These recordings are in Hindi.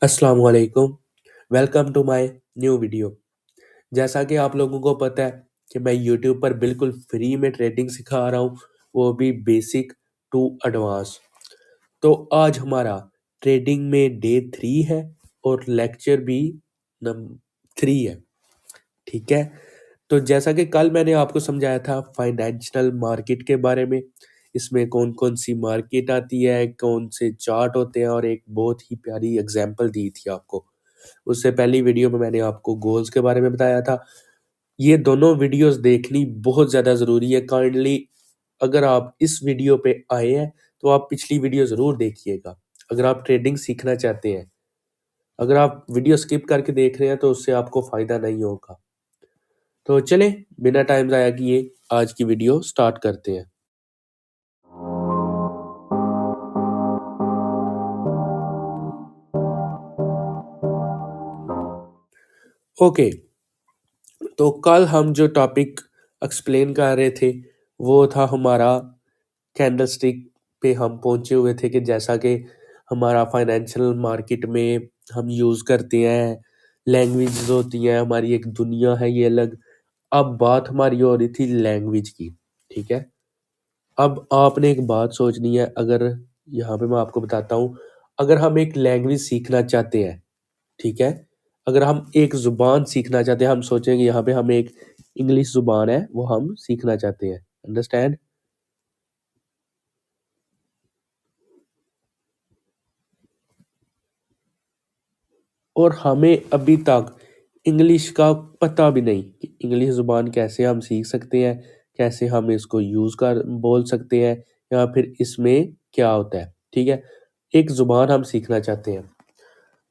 अस्सलाम वालेकुम। Welcome to my new video. जैसा कि आप लोगों को पता है कि मैं यूट्यूब पर बिल्कुल फ्री में ट्रेडिंग सिखा रहा हूँ, वो भी बेसिक टू एडवांस। तो आज हमारा ट्रेडिंग में डे 3 है और लेक्चर भी नम 3 है, ठीक है? तो जैसा कि कल मैंने आपको समझाया था फाइनेंशियल मार्केट के बारे में, इसमें कौन-कौन सी मार्केट आती है, कौन से चार्ट होते हैं और एक बहुत ही प्यारी एग्ज़ाम्पल दी थी आपको। उससे पहली वीडियो में मैंने आपको गोल्स के बारे में बताया था। ये दोनों वीडियोस देखनी बहुत ज़्यादा ज़रूरी है। काइंडली अगर आप इस वीडियो पे आए हैं तो आप पिछली वीडियो ज़रूर देखिएगा। अगर आप ट्रेडिंग सीखना चाहते हैं, अगर आप वीडियो स्किप करके देख रहे हैं तो उससे आपको फ़ायदा नहीं होगा। तो चलें बिना टाइम ज़ाया किए आज की वीडियो स्टार्ट करते हैं। ओके, तो कल हम जो टॉपिक एक्सप्लेन कर रहे थे वो था हमारा कैंडलस्टिक पे हम पहुंचे हुए थे कि जैसा कि हमारा फाइनेंशियल मार्केट में हम यूज़ करते हैं, लैंग्वेजेस होती हैं, हमारी एक दुनिया है ये अलग। अब बात हमारी हो रही थी लैंग्वेज की, ठीक है? अब आपने एक बात सोचनी है, अगर यहाँ पे मैं आपको बताता हूँ, अगर हम एक लैंग्वेज सीखना चाहते हैं, ठीक है? अगर हम एक ज़ुबान सीखना चाहते हैं, हम सोचेंगे यहाँ पे हम एक इंग्लिश ज़ुबान है, वो हम सीखना चाहते हैं। अंडरस्टैंड? और हमें अभी तक इंग्लिश का पता भी नहीं कि इंग्लिश ज़ुबान कैसे हम सीख सकते हैं, कैसे हम इसको यूज़ कर बोल सकते हैं या फिर इसमें क्या होता है, ठीक है? एक ज़ुबान हम सीखना चाहते हैं,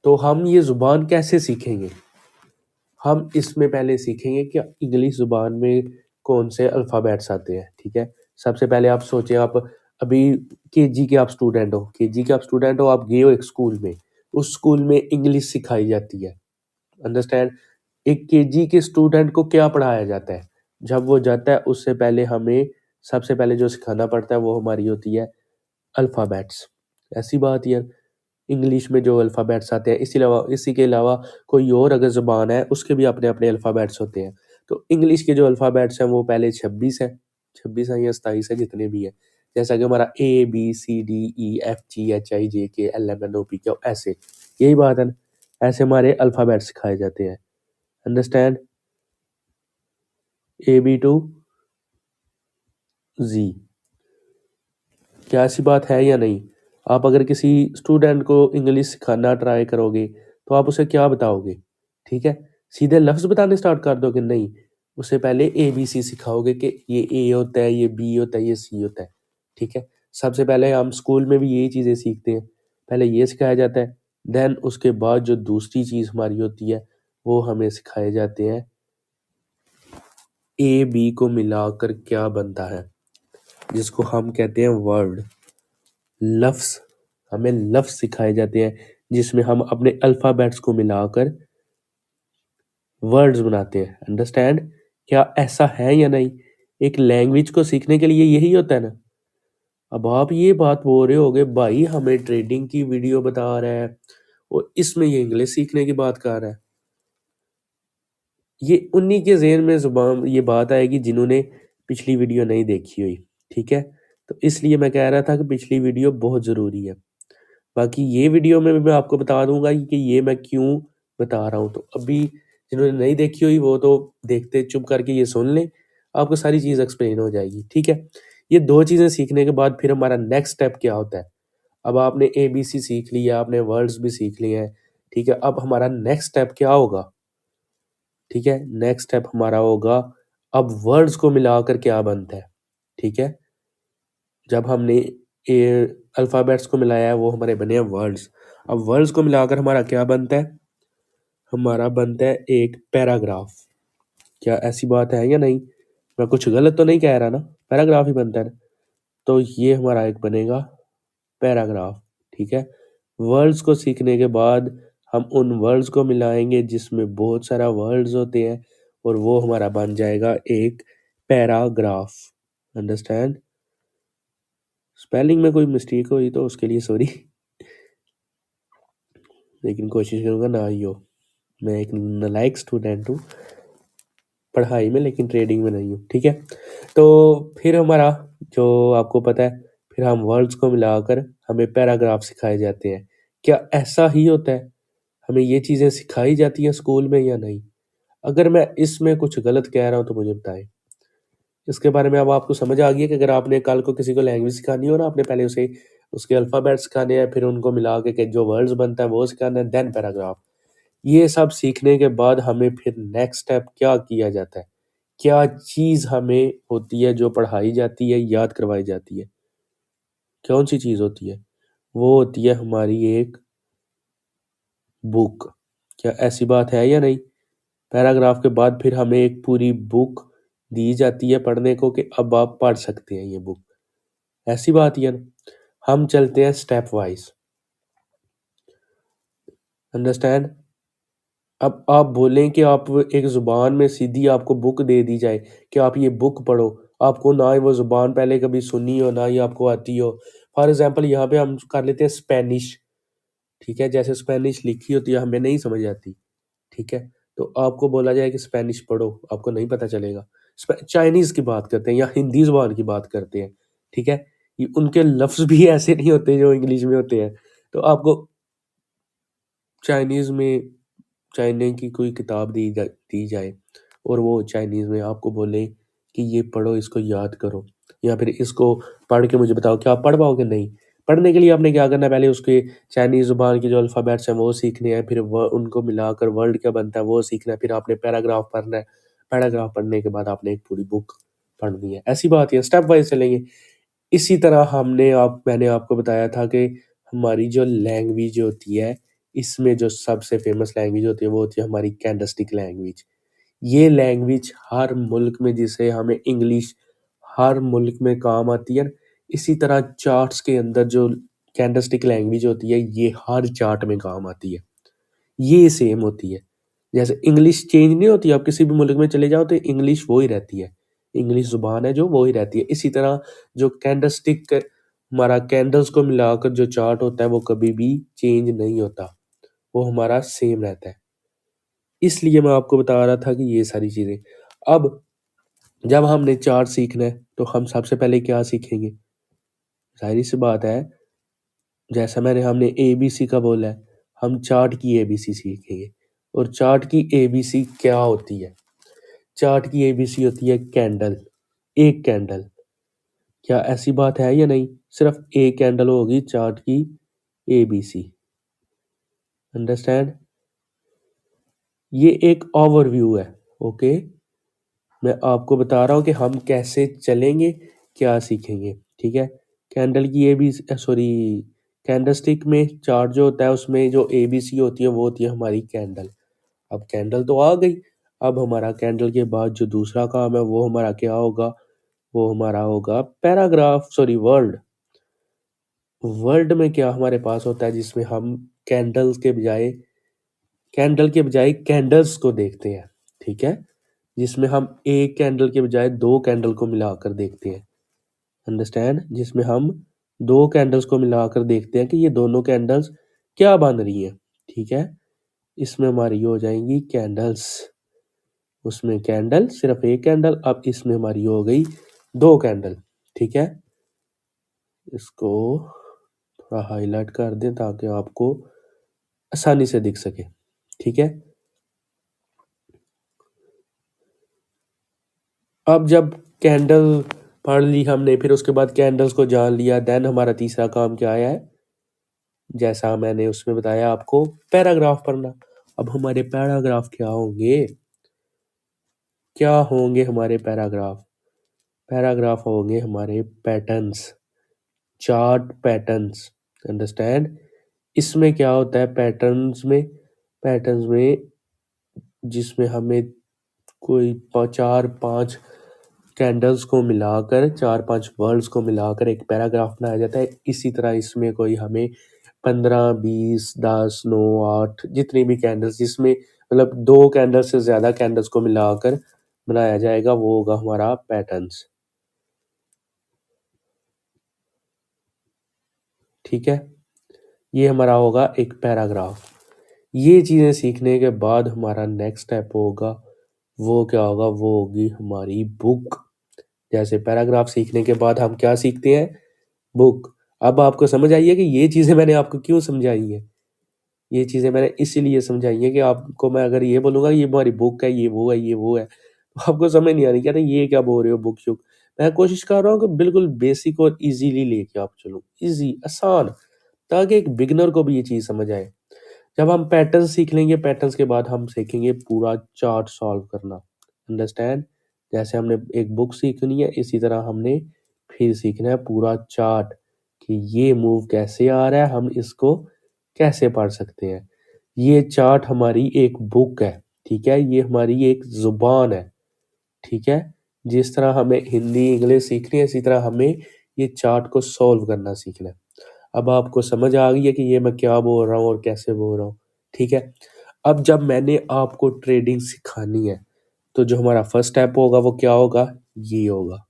तो हम ये ज़ुबान कैसे सीखेंगे? हम इसमें पहले सीखेंगे कि इंग्लिश ज़ुबान में कौन से अल्फ़ाबेट्स आते हैं, ठीक है? सबसे पहले आप सोचें, आप अभी केजी के आप स्टूडेंट हो, केजी के आप स्टूडेंट हो, आप गए हो एक स्कूल में, उस स्कूल में इंग्लिश सिखाई जाती है। अंडरस्टैंड? एक केजी के स्टूडेंट को क्या पढ़ाया जाता है? जब वो जाता है उससे पहले हमें सबसे पहले जो सिखाना पड़ता है वो हमारी होती है अल्फ़ाबेट्स। ऐसी बात यार, इंग्लिश में जो अल्फ़ाबेट्स आते हैं, इसी के अलावा कोई और अगर ज़ुबान है उसके भी अपने-अपने अल्फ़ाबेट्स होते हैं। तो इंग्लिश के जो अल्फ़ाबेट्स हैं वो पहले 26 है, 26 है या 27 है, जितने भी हैं। जैसा कि हमारा ए, बी, सी, डी, ई, एफ, जी, एच, आई, जे, के, एल, एम, एन, ओ, पी, क्यू, ऐसे। यही बात है ना? ऐसे हमारे अल्फ़ाबेट्स सिखाए जाते हैं। अंडरस्टैंड? ए बी टू जी। क्या ऐसी बात है या नहीं? आप अगर किसी स्टूडेंट को इंग्लिश सिखाना ट्राई करोगे तो आप उसे क्या बताओगे? ठीक है? सीधे लफ्ज़ बताने स्टार्ट कर दोगे? नहीं, उससे पहले एबीसी सिखाओगे कि ये ए होता है, ये बी होता है, ये सी होता है। ठीक है? सबसे पहले हम स्कूल में भी यही चीज़ें सीखते हैं। पहले ये सिखाया जाता है, देन उसके बाद जो दूसरी चीज़ हमारी होती है वो हमें सिखाए जाते हैं ए बी को मिलाकर क्या बनता है, जिसको हम कहते हैं वर्ड। लफ्ज़, हमें लफ्ज़ सिखाए जाते हैं जिसमें हम अपने अल्फ़ाबेट्स को मिलाकर वर्ड्स बनाते हैं। अंडरस्टैंड? क्या ऐसा है या नहीं? एक लैंग्वेज को सीखने के लिए यही होता है ना? अब आप ये बात बोल रहे होगे, भाई हमें ट्रेडिंग की वीडियो बता रहा है और इसमें ये इंग्लिश सीखने की बात कर रहा है। ये उन्हीं के ज़हन में ज़ुबान ये बात आएगी जिन्होंने पिछली वीडियो नहीं देखी हुई, ठीक है? तो इसलिए मैं कह रहा था कि पिछली वीडियो बहुत ज़रूरी है। बाकी ये वीडियो में भी मैं आपको बता दूंगा कि ये मैं क्यों बता रहा हूँ। तो अभी जिन्होंने नहीं देखी हुई वो तो देखते चुप करके ये सुन लें, आपको सारी चीज़ एक्सप्लेन हो जाएगी, ठीक है? ये दो चीज़ें सीखने के बाद फिर हमारा नेक्स्ट स्टेप क्या होता है? अब आपने एबीसी सीख लिया, आपने वर्ड्स भी सीख लिए हैं, ठीक है? अब हमारा नेक्स्ट स्टेप क्या होगा? ठीक है? नेक्स्ट स्टेप हमारा होगा, अब वर्ड्स को मिलाकर क्या बनता है? ठीक है? जब हमने ये अल्फ़ाबेट्स को मिलाया है वो हमारे बने हैं वर्ड्स। अब वर्ड्स को मिलाकर हमारा क्या बनता है? हमारा बनता है एक पैराग्राफ। क्या ऐसी बात है या नहीं? मैं कुछ गलत तो नहीं कह रहा ना? पैराग्राफ ही बनता है ना? तो ये हमारा एक बनेगा पैराग्राफ, ठीक है? वर्ड्स को सीखने के बाद हम उन वर्ड्स को मिलाएँगे जिसमें बहुत सारा वर्ड्स होते हैं और वो हमारा बन जाएगा एक पैराग्राफ। अंडरस्टैंड? स्पेलिंग में कोई मिस्टेक हुई तो उसके लिए सॉरी। लेकिन कोशिश करूँगा ना ही हो। मैं एक नालायक स्टूडेंट हूँ पढ़ाई में, लेकिन ट्रेडिंग में नहीं हूँ, ठीक है। तो फिर हमारा जो आपको पता है, फिर हम वर्ड्स को मिलाकर हमें पैराग्राफ सिखाए जाते हैं। क्या ऐसा ही होता है? हमें ये चीज़ें सिखाई जाती हैं स्कूल में या नहीं? अगर मैं इसमें कुछ गलत कह रहा हूँ तो मुझे बताएं। इसके बारे में अब आपको समझ आ गई है कि अगर आपने कल को किसी को लैंग्वेज सिखानी हो ना, आपने पहले उसे उसके अल्फ़ाबेट सिखाने हैं, फिर उनको मिला के जो वर्ड्स बनता है वो सिखाना है, देन पैराग्राफ। ये सब सीखने के बाद हमें फिर नेक्स्ट स्टेप क्या किया जाता है? क्या चीज़ हमें होती है जो पढ़ाई जाती है, याद करवाई जाती है? कौन सी चीज़ होती है? वो होती है हमारी एक बुक। क्या ऐसी बात है या नहीं? पैराग्राफ के बाद फिर हमें एक पूरी बुक दी जाती है पढ़ने को कि अब आप पढ़ सकते हैं ये बुक। ऐसी बात ही है ना? हम चलते हैं स्टेप वाइज। अंडरस्टैंड? अब आप बोलें कि आप एक ज़ुबान में सीधी आपको बुक दे दी जाए कि आप ये बुक पढ़ो, आपको ना ही वो ज़ुबान पहले कभी सुनी हो, ना ही आपको आती हो। फॉर एग्ज़ाम्पल यहाँ पे हम कर लेते हैं स्पेनिश, ठीक है? जैसे स्पेनिश लिखी होती है, हमें नहीं समझ आती, ठीक है? तो आपको बोला जाए कि स्पेनिश पढ़ो, आपको नहीं पता चलेगा। चाइनीज़ की बात करते हैं या हिंदी ज़ुबान की बात करते हैं, ठीक है? ये उनके लफ्ज़ भी ऐसे नहीं होते जो इंग्लिश में होते हैं। तो आपको चाइनीज़ में चाइना की कोई किताब दी जाए और वो चाइनीज़ में आपको बोले कि ये पढ़ो, इसको याद करो, या फिर इसको पढ़ के मुझे बताओ, क्या आप पढ़ पाओगे? नहीं। पढ़ने के लिए आपने क्या करना है, पहले उसके चाइनीज़ ज़ुबान के जो अल्फ़ाबेट्स हैं वो सीखने हैं, फिर उनको मिलाकर वर्ड क्या बनता है वो सीखना है, फिर आपने पैराग्राफ पढ़ना है। पैराग्राफ पढ़ने के बाद आपने एक पूरी बुक पढ़नी है। ऐसी बात है, स्टेप वाइज़ चलेंगे। इसी तरह मैंने आपको बताया था कि हमारी जो लैंग्वेज होती है, इसमें जो सबसे फेमस लैंग्वेज होती है वो होती है हमारी कैंडलस्टिक लैंग्वेज। ये लैंग्वेज हर मुल्क में, जिसे हमें इंग्लिश हर मुल्क में काम आती है, इसी तरह चार्ट्स के अंदर जो कैंडलस्टिक लैंग्वेज होती है ये हर चार्ट में काम आती है। ये सेम होती है। जैसे इंग्लिश चेंज नहीं होती, आप किसी भी मुल्क में चले जाओ तो इंग्लिश वो ही रहती है। इंग्लिश ज़ुबान है जो वो ही रहती है। इसी तरह जो कैंडलस्टिक हमारा कैंडल्स को मिलाकर जो चार्ट होता है वो कभी भी चेंज नहीं होता। वो हमारा सेम रहता है। इसलिए मैं आपको बता रहा था कि ये सारी चीज़ें। अब जब हमने चार्ट सीखना है तो हम सबसे पहले क्या सीखेंगे? ज़ाहिर सी बात है, जैसा हमने एबीसी का बोला है, हम चार्ट की एबीसी सीखेंगे। और चार्ट की एबीसी क्या होती है? चार्ट की एबीसी होती है कैंडल, एक कैंडल। क्या ऐसी बात है या नहीं? सिर्फ एक कैंडल होगी चार्ट की एबीसी। अंडरस्टैंड? ये एक ओवरव्यू है, ओके? मैं आपको बता रहा हूँ कि हम कैसे चलेंगे, क्या सीखेंगे, ठीक है? कैंडल की एबीसी, सॉरी, कैंडलस्टिक में चार्ट जो होता है उसमें जो एबीसी होती है वो होती है हमारी कैंडल। अब कैंडल तो आ गई। अब हमारा कैंडल के बाद जो दूसरा काम है वो हमारा क्या होगा? वो हमारा होगा पैराग्राफ, सॉरी, वर्ड। वर्ड में क्या हमारे पास होता है, जिसमें हम कैंडल के बजाय कैंडल्स को देखते हैं, ठीक है? जिसमें हम एक कैंडल के बजाय दो कैंडल को मिलाकर देखते हैं। अंडरस्टैंड? जिसमें हम दो कैंडल्स को मिलाकर देखते हैं कि ये दोनों कैंडल्स क्या बन रही हैं, ठीक है? इसमें हमारी हो जाएंगी कैंडल्स। उसमें कैंडल, सिर्फ एक कैंडल। अब इसमें हमारी हो गई दो कैंडल, ठीक है? इसको थोड़ा हाईलाइट कर दें ताकि आपको आसानी से दिख सके, ठीक है? अब जब कैंडल पढ़ ली हमने, फिर उसके बाद कैंडल्स को जान लिया, देन हमारा तीसरा काम क्या आया है? जैसा मैंने उसमें बताया आपको, पैराग्राफ पढ़ना। अब हमारे पैराग्राफ क्या होंगे? क्या होंगे हमारे पैराग्राफ? पैराग्राफ होंगे हमारे पैटर्न्स, चार्ट पैटर्न्स। अंडरस्टैंड? इसमें क्या होता है पैटर्न्स में जिसमें हमें कोई चार पांच कैंडल्स को मिलाकर, चार पांच वर्ड्स को मिलाकर एक पैराग्राफ बनाया जाता है। इसी तरह इसमें कोई हमें 15, 20, 10, 9, 8 जितनी भी कैंडल्स, जिसमें मतलब दो कैंडल्स से ज्यादा कैंडल्स को मिलाकर बनाया जाएगा, वो होगा हमारा पैटर्न्स, ठीक है? ये हमारा होगा एक पैराग्राफ। ये चीज़ें सीखने के बाद हमारा नेक्स्ट स्टेप होगा, वो क्या होगा, वो होगी हमारी बुक। जैसे पैराग्राफ सीखने के बाद हम क्या सीखते हैं, बुक। अब आपको समझ आई है कि ये चीज़ें मैंने आपको क्यों समझाई हैं। ये चीज़ें मैंने इसीलिए समझाई हैं कि आपको मैं अगर ये बोलूँगा ये हमारी बुक है, ये वो है, ये वो है, तो आपको समझ नहीं आनी कि अरे ये क्या बोल रहे हो बुक शुक। मैं कोशिश कर रहा हूँ कि बिल्कुल बेसिक और ईज़िली लेके आप चलूँ, ईज़ी, आसान, ताकि एक बिगिनर को भी ये चीज़ समझ आए। जब हम पैटर्न सीख लेंगे, पैटर्न्स के बाद हम सीखेंगे पूरा चार्ट सॉल्व करना। अंडरस्टैंड? जैसे हमने एक बुक सीखनी है, इसी तरह हमने फिर सीखना है पूरा चार्ट कि ये मूव कैसे आ रहा है, हम इसको कैसे पढ़ सकते हैं। ये चार्ट हमारी एक बुक है, ठीक है? ये हमारी एक ज़ुबान है, ठीक है? जिस तरह हमें हिंदी, इंग्लिश सीखनी है, इसी तरह हमें ये चार्ट को सॉल्व करना सीखना है। अब आपको समझ आ गई है कि ये मैं क्या बोल रहा हूँ और कैसे बोल रहा हूँ, ठीक है? अब जब मैंने आपको ट्रेडिंग सिखानी है, तो जो हमारा फर्स्ट स्टेप होगा वो क्या होगा, ये होगा,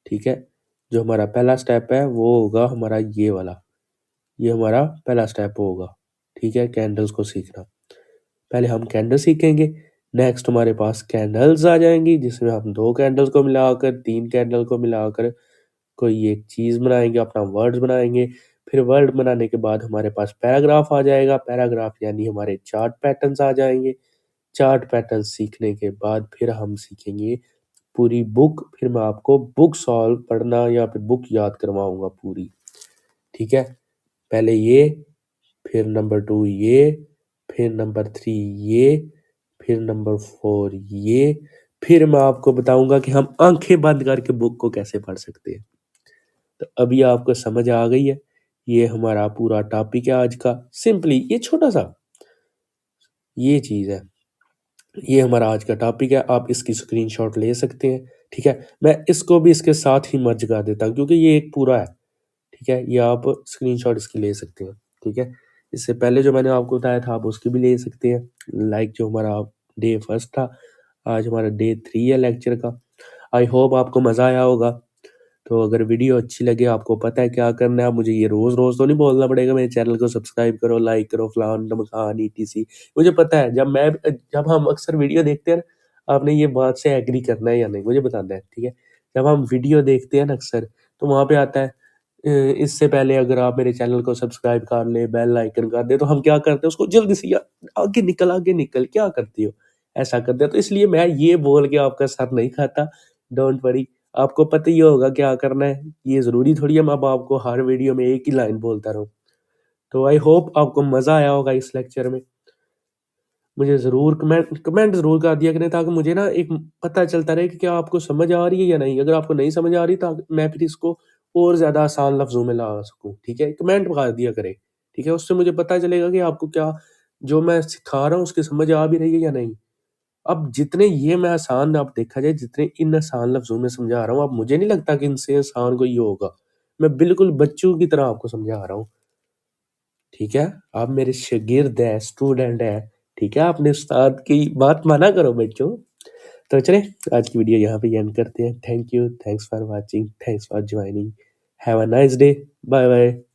ठीक है? जो हमारा पहला स्टेप है वो होगा हमारा ये वाला, ये हमारा पहला स्टेप होगा, ठीक है? कैंडल्स को सीखना। पहले हम कैंडल सीखेंगे, नेक्स्ट हमारे पास कैंडल्स आ जाएंगी जिसमें हम 2 कैंडल्स को मिलाकर, 3 कैंडल को मिलाकर कोई एक चीज़ बनाएंगे, अपना वर्ड्स बनाएंगे। फिर वर्ड बनाने के बाद हमारे पास पैराग्राफ आ जाएगा, पैराग्राफ यानी हमारे चार्ट पैटर्न्स आ जाएंगे। चार्ट पैटर्न सीखने के बाद फिर हम सीखेंगे पूरी बुक। फिर मैं आपको बुक सॉल्व पढ़ना या फिर बुक याद करवाऊंगा पूरी, ठीक है? पहले ये, फिर नंबर 2 ये, फिर नंबर 3 ये, फिर नंबर 4 ये, फिर मैं आपको बताऊंगा कि हम आंखें बंद करके बुक को कैसे पढ़ सकते हैं। तो अभी आपको समझ आ गई है, ये हमारा पूरा टॉपिक है आज का। सिंपली ये छोटा सा ये चीज़ है, ये हमारा आज का टॉपिक है। आप इसकी स्क्रीनशॉट ले सकते हैं, ठीक है? मैं इसको भी इसके साथ ही मर्ज कर देता हूँ क्योंकि ये एक पूरा है, ठीक है? ये आप स्क्रीनशॉट इसकी ले सकते हैं, ठीक है? इससे पहले जो मैंने आपको बताया था आप उसकी भी ले सकते हैं। लाइक जो हमारा डे फर्स्ट था, आज हमारा डे 3 है लेक्चर का। आई होप आपको मज़ा आया होगा। तो अगर वीडियो अच्छी लगे, आपको पता है क्या करना है, मुझे ये रोज़ रोज़ तो नहीं बोलना पड़ेगा, मेरे चैनल को सब्सक्राइब करो, लाइक करो, फलान ढमकान ETC। मुझे पता है जब हम अक्सर वीडियो देखते हैं ना, आपने ये बात से एग्री करना है या नहीं मुझे बताना है, ठीक है? जब हम वीडियो देखते हैं ना अक्सर, तो वहाँ पे आता है इससे पहले अगर आप मेरे चैनल को सब्सक्राइब कर ले, बेल आइकन कर दे, तो हम क्या करते हैं उसको जल्दी से यार आगे निकल क्या करती हो, ऐसा करते हैं। तो इसलिए मैं ये बोल के आपका सर नहीं खाता, डोंट वरी। आपको पता ही होगा क्या करना है। ये ज़रूरी थोड़ी है मैं अब आपको हर वीडियो में एक ही लाइन बोलता रहूँ। तो आई होप आपको मज़ा आया होगा इस लेक्चर में। मुझे ज़रूर कमेंट ज़रूर कर दिया करें ताकि मुझे ना एक पता चलता रहे कि क्या आपको समझ आ रही है या नहीं। अगर आपको नहीं समझ आ रही तो मैं फिर इसको और ज़्यादा आसान लफ्ज़ों में ला सकूँ, ठीक है? कमेंट कर दिया करें, ठीक है? उससे मुझे पता चलेगा कि आपको क्या जो मैं सिखा रहा हूँ उसकी समझ आ भी रही है या नहीं। अब जितने ये मैं आसान आप देखा जाए जितने इन आसान लफ्ज़ों में समझा रहा हूँ, अब मुझे नहीं लगता कि इनसे आसान कोई होगा। मैं बिल्कुल बच्चों की तरह आपको समझा रहा हूँ, ठीक है? आप मेरे शागिर्द हैं, स्टूडेंट हैं, ठीक है? अपने उस्ताद की बात माना करो बच्चों। तो चलें आज की वीडियो यहाँ पे एंड करते हैं। Thank you, thanks for watching, thanks for joining. Have a nice day. Bye bye.